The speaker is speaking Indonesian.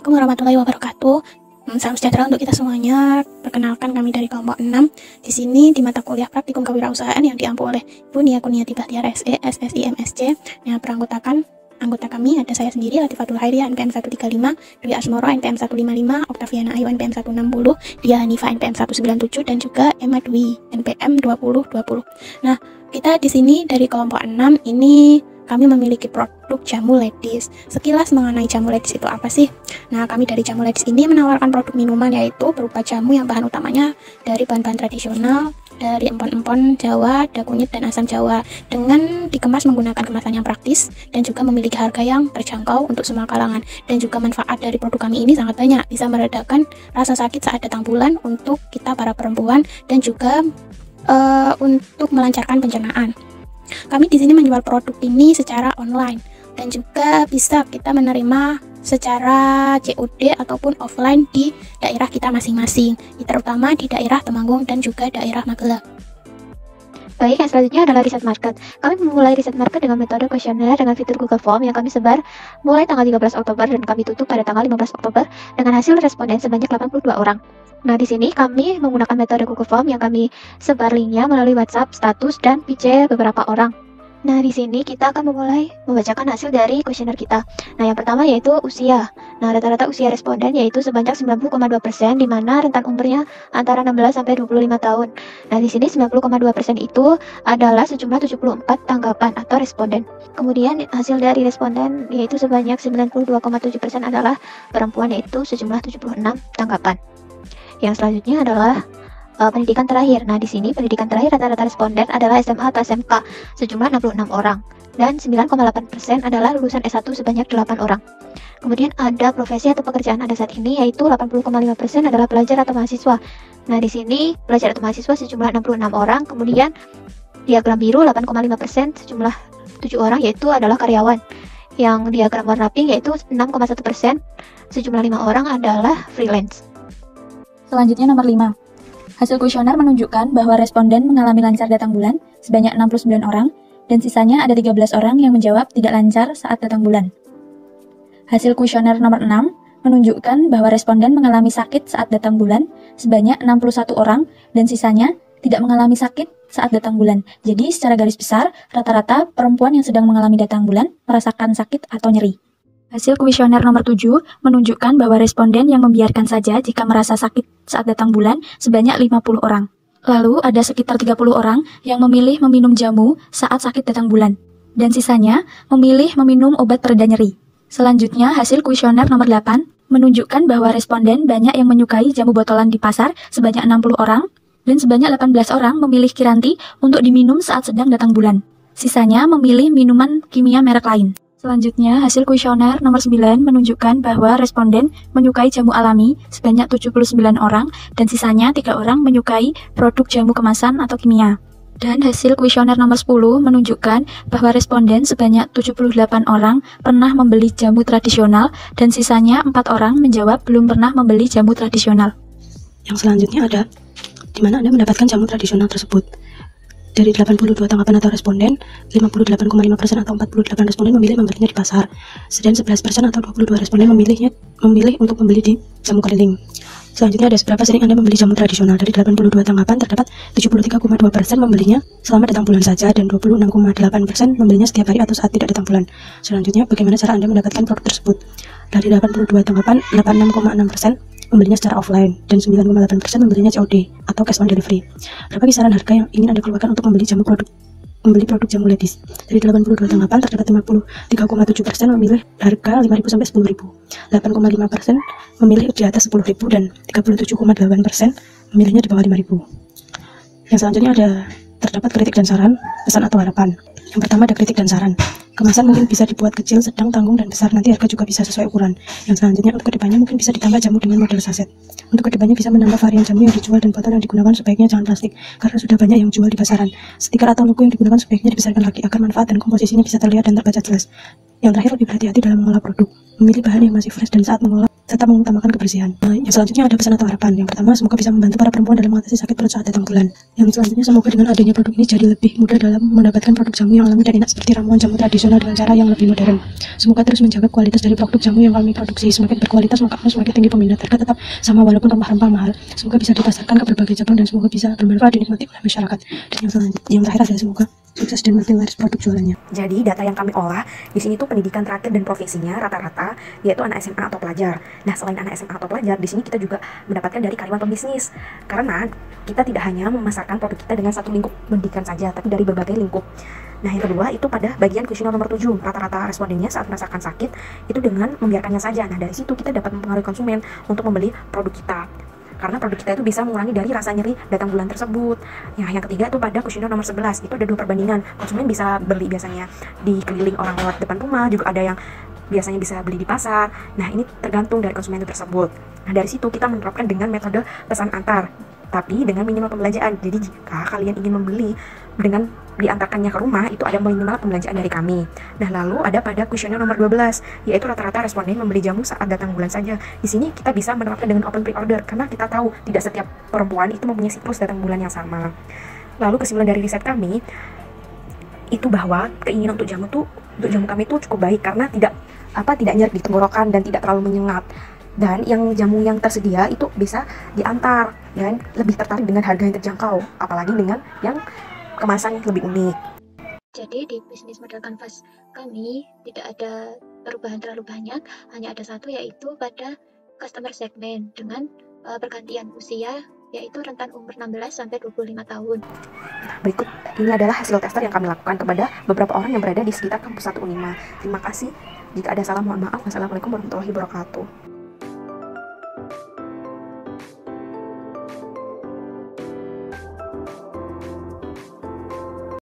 Assalamualaikum warahmatullahi wabarakatuh. Salam sejahtera untuk kita semuanya. Perkenalkan, kami dari kelompok 6. Di sini di mata kuliah praktikum kewirausahaan yang diampu oleh Ibu Nia Kurniati Bahtiar SE, SSI MSc. Yang beranggotakan anggota kami ada saya sendiri, Latifatul Khairia NPM 135, Dwi Asmoro NPM 155, Oktaviana Ayu NPM 160, Dia Hanifa NPM 197, dan juga Emma Dwi NPM 2020. Nah, kita di sini dari kelompok 6 ini kami memiliki produk jamu ladies. Sekilas mengenai jamu ladies itu apa sih? Nah, kami dari jamu ladies ini menawarkan produk minuman yaitu berupa jamu yang bahan utamanya dari bahan-bahan tradisional, dari empon-empon Jawa, dakunyit, dan asam Jawa, dengan dikemas menggunakan kemasan yang praktis dan juga memiliki harga yang terjangkau untuk semua kalangan. Dan juga manfaat dari produk kami ini sangat banyak, bisa meredakan rasa sakit saat datang bulan untuk kita para perempuan dan juga untuk melancarkan pencernaan. Kami di sini menjual produk ini secara online dan juga bisa kita menerima secara COD ataupun offline di daerah kita masing-masing, terutama di daerah Temanggung dan juga daerah Magelang. Baik, yang selanjutnya adalah riset market. Kami memulai riset market dengan metode kuesioner dengan fitur Google Form yang kami sebar mulai tanggal 13 Oktober dan kami tutup pada tanggal 15 Oktober dengan hasil responden sebanyak 82 orang. Nah, di sini kami menggunakan metode Google Form yang kami sebar linknya melalui WhatsApp, status, dan PC beberapa orang. Nah, di sini kita akan memulai membacakan hasil dari kuesioner kita. Nah, yang pertama yaitu usia. Nah, rata-rata usia responden yaitu sebanyak 90,2%, di mana rentan umurnya antara 16 sampai 25 tahun. Nah, di sini 90,2% itu adalah sejumlah 74 tanggapan atau responden. Kemudian hasil dari responden yaitu sebanyak 92,7% adalah perempuan, yaitu sejumlah 76 tanggapan. Yang selanjutnya adalah pendidikan terakhir. Nah, di sini pendidikan terakhir rata-rata responden adalah SMA atau SMK sejumlah 66 orang dan 9,8% adalah lulusan S1 sebanyak 8 orang. Kemudian ada profesi atau pekerjaan ada saat ini yaitu 80,5% adalah pelajar atau mahasiswa. Nah, di sini pelajar atau mahasiswa sejumlah 66 orang. Kemudian diagram biru 8,5% sejumlah 7 orang yaitu adalah karyawan. Yang diagram warna pink yaitu 6,1% sejumlah 5 orang adalah freelance. Selanjutnya nomor 5. Hasil kuesioner menunjukkan bahwa responden mengalami lancar datang bulan sebanyak 69 orang dan sisanya ada 13 orang yang menjawab tidak lancar saat datang bulan. Hasil kuesioner nomor 6 menunjukkan bahwa responden mengalami sakit saat datang bulan sebanyak 61 orang dan sisanya tidak mengalami sakit saat datang bulan. Jadi secara garis besar, rata-rata perempuan yang sedang mengalami datang bulan merasakan sakit atau nyeri. Hasil kuesioner nomor 7 menunjukkan bahwa responden yang membiarkan saja jika merasa sakit saat datang bulan sebanyak 50 orang. Lalu ada sekitar 30 orang yang memilih meminum jamu saat sakit datang bulan. Dan sisanya memilih meminum obat pereda nyeri. Selanjutnya hasil kuesioner nomor 8 menunjukkan bahwa responden banyak yang menyukai jamu botolan di pasar sebanyak 60 orang. Dan sebanyak 18 orang memilih Kiranti untuk diminum saat sedang datang bulan. Sisanya memilih minuman kimia merek lain. Selanjutnya, hasil kuesioner nomor 9 menunjukkan bahwa responden menyukai jamu alami sebanyak 79 orang dan sisanya 3 orang menyukai produk jamu kemasan atau kimia. Dan hasil kuesioner nomor 10 menunjukkan bahwa responden sebanyak 78 orang pernah membeli jamu tradisional dan sisanya 4 orang menjawab belum pernah membeli jamu tradisional. Yang selanjutnya ada di mana Anda mendapatkan jamu tradisional tersebut. Dari 82 tanggapan atau responden, 58,5% atau 48 responden memilih membelinya di pasar, dan 11% atau 22 responden memilih untuk membeli di jamu keliling. Selanjutnya ada seberapa sering Anda membeli jamu tradisional. Dari 82 tanggapan terdapat 73,2% membelinya selama datang bulan saja dan 26,8% membelinya setiap hari atau saat tidak datang bulan. Selanjutnya, bagaimana cara Anda mendapatkan produk tersebut? Dari 82 tanggapan, 86,6% membelinya secara offline dan 9,8% membelinya COD atau cash on delivery. Berapa kisaran harga yang ingin Anda keluarkan untuk membeli produk jamu ladies? Dari 82 tanggapan terdapat 53,7% memilih harga 5.000 sampai 10.000, 8,5% memilih di atas 10.000 dan 37,8% memilihnya di bawah 5.000. Yang selanjutnya ada terdapat kritik dan saran, pesan atau harapan. Yang pertama ada kritik dan saran. Kemasan mungkin bisa dibuat kecil, sedang, tanggung, dan besar. Nanti harga juga bisa sesuai ukuran. Yang selanjutnya untuk kedepannya mungkin bisa ditambah jamu dengan model saset. Untuk kedepannya bisa menambah varian jamu yang dijual dan botol yang digunakan sebaiknya jangan plastik karena sudah banyak yang jual di pasaran. Stiker atau logo yang digunakan sebaiknya dibesarkan lagi agar manfaat dan komposisinya bisa terlihat dan terbaca jelas. Yang terakhir lebih berhati-hati dalam mengolah produk. Memilih bahan yang masih fresh dan saat mengolah serta mengutamakan kebersihan. Nah, yang selanjutnya ada pesan atau harapan. Yang pertama, semoga bisa membantu para perempuan dalam mengatasi sakit perut saat datang bulan. Yang selanjutnya, semoga dengan adanya produk ini jadi lebih mudah dalam mendapatkan produk jamu yang alami dan enak seperti ramuan jamu tradisional dengan cara yang lebih modern. Semoga terus menjaga kualitas dari produk jamu yang kami produksi. Semakin berkualitas, maka semakin tinggi peminat. Harga tetap sama walaupun rempah-rempah mahal. Semoga bisa dipasarkan ke berbagai cabang dan semoga bisa bermanfaat dinikmati oleh masyarakat. Dan yang selanjutnya, yang terakhir adalah semoga sukses dan makin laris produk jualannya. Jadi data yang kami olah di sini tuh pendidikan terakhir dan profesinya rata-rata yaitu anak SMA atau pelajar. Nah, selain anak SMA atau pelajar, di sini kita juga mendapatkan dari karyawan pembisnis. Karena kita tidak hanya memasarkan produk kita dengan satu lingkup pendidikan saja, tapi dari berbagai lingkup. Nah, yang kedua itu pada bagian kuesioner nomor 7, rata-rata respondennya saat merasakan sakit itu dengan membiarkannya saja. Nah, dari situ kita dapat mempengaruhi konsumen untuk membeli produk kita. Karena produk kita itu bisa mengurangi dari rasa nyeri datang bulan tersebut. Ya, yang ketiga itu pada kuesioner nomor 11, itu ada 2 perbandingan. Konsumen bisa beli biasanya di keliling orang lewat depan rumah, juga ada yang biasanya bisa beli di pasar. Nah, ini tergantung dari konsumen itu tersebut. Nah, dari situ kita menerapkan dengan metode pesan antar, tapi dengan minimal pembelanjaan. Jadi jika kalian ingin membeli dengan diantarkannya ke rumah, itu ada minimal pembelanjaan dari kami. Nah, lalu ada pada kuesioner nomor 12, yaitu rata-rata responden membeli jamu saat datang bulan saja. Di sini kita bisa menerapkan dengan open pre-order, karena kita tahu tidak setiap perempuan itu mempunyai siklus datang bulan yang sama. Lalu kesimpulan dari riset kami, itu bahwa keinginan untuk jamu kami itu cukup baik, karena tidak nyeri di tenggorokan dan tidak terlalu menyengat. Dan yang jamu yang tersedia itu bisa diantar dan lebih tertarik dengan harga yang terjangkau, apalagi dengan yang kemasan yang lebih unik. Jadi di bisnis model kanvas kami tidak ada perubahan terlalu banyak, hanya ada satu yaitu pada customer segmen dengan pergantian usia, yaitu rentan umur 16 sampai 25 tahun. Berikut ini adalah hasil tester yang kami lakukan kepada beberapa orang yang berada di sekitar kampus 1 Unima. Terima kasih. Jika ada salah mohon maaf. Wassalamualaikum warahmatullahi wabarakatuh.